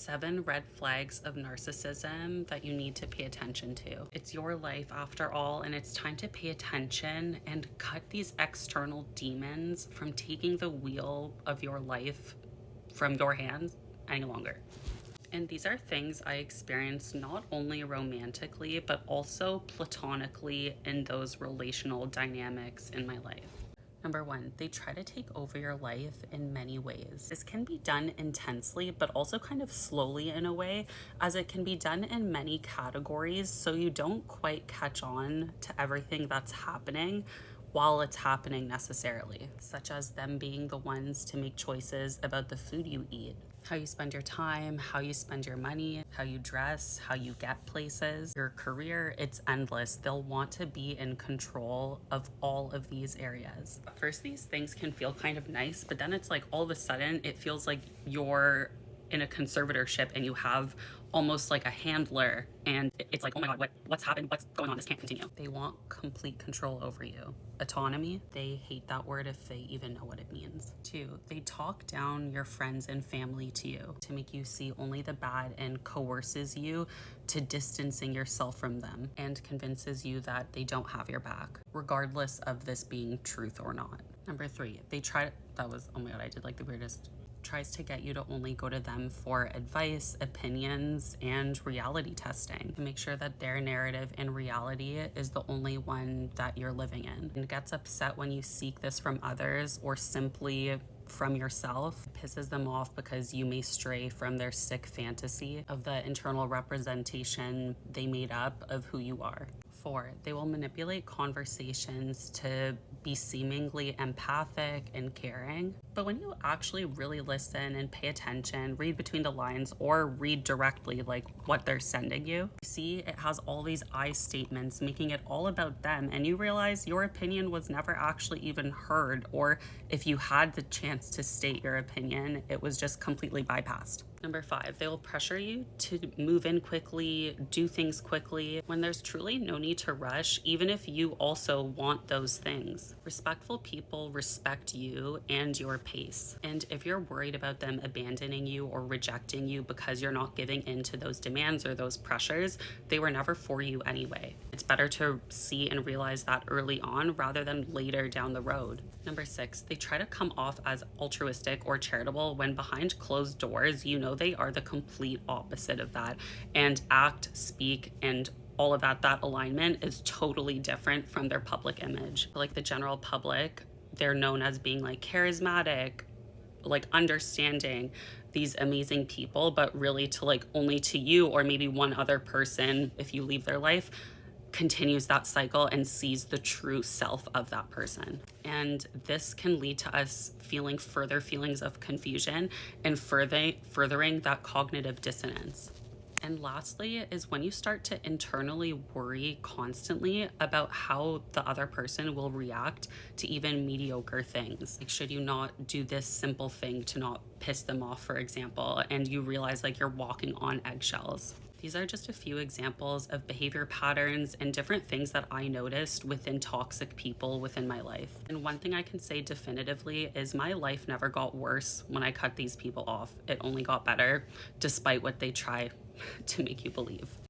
7 red flags of narcissism that you need to pay attention to. It's your life after all, and it's time to pay attention and cut these external demons from taking the wheel of your life from your hands any longer. And these are things I experienced not only romantically, but also platonically in those relational dynamics in my life. Number 1, they try to take over your life in many ways. This can be done intensely, but also kind of slowly in a way, as it can be done in many categories, so you don't quite catch on to everything that's happening while it's happening necessarily, such as them being the ones to make choices about the food you eat, how you spend your time, how you spend your money, how you dress, how you get places, your career. It's endless. They'll want to be in control of all of these areas. At first, these things can feel kind of nice, but then it's like all of a sudden it feels like you're in a conservatorship and you have almost like a handler, and it's like, oh my god, what's happened, what's going on, this can't continue. They want complete control over you. Autonomy, they hate that word if they even know what it means. 2, they talk down your friends and family to you to make you see only the bad and coerces you to distancing yourself from them and convinces you that they don't have your back, regardless of this being truth or not. Number 3, they try, that was, oh my god, I did like the weirdest, tries to get you to only go to them for advice, opinions, and reality testing to make sure that their narrative and reality is the only one that you're living in, and gets upset when you seek this from others or simply from yourself. It pisses them off because you may stray from their sick fantasy of the internal representation they made up of who you are. 4, they will manipulate conversations to be seemingly empathic and caring. But when you actually really listen and pay attention, read between the lines, or read directly like what they're sending you, see it has all these I statements making it all about them, and you realize your opinion was never actually even heard, or if you had the chance to state your opinion, it was just completely bypassed. Number 5, they will pressure you to move in quickly, do things quickly, when there's truly no need to rush, even if you also want those things. Respectful people respect you and your pace. And if you're worried about them abandoning you or rejecting you because you're not giving in to those demands or those pressures, they were never for you anyway. It's better to see and realize that early on rather than later down the road. Number 6, they try to come off as altruistic or charitable when behind closed doors, you know they are the complete opposite of that, and act, speak, and all of that alignment is totally different from their public image. Like the general public, they're known as being like charismatic, like understanding, these amazing people, but really to like only to you or maybe one other person, if you leave their life, continues that cycle and sees the true self of that person. And this can lead to us feeling further feelings of confusion and furthering that cognitive dissonance. And lastly is when you start to internally worry constantly about how the other person will react to even mediocre things. Like, should you not do this simple thing to not piss them off, for example, and you realize like you're walking on eggshells. These are just a few examples of behavior patterns and different things that I noticed within toxic people within my life. And one thing I can say definitively is my life never got worse when I cut these people off. It only got better, despite what they try to make you believe.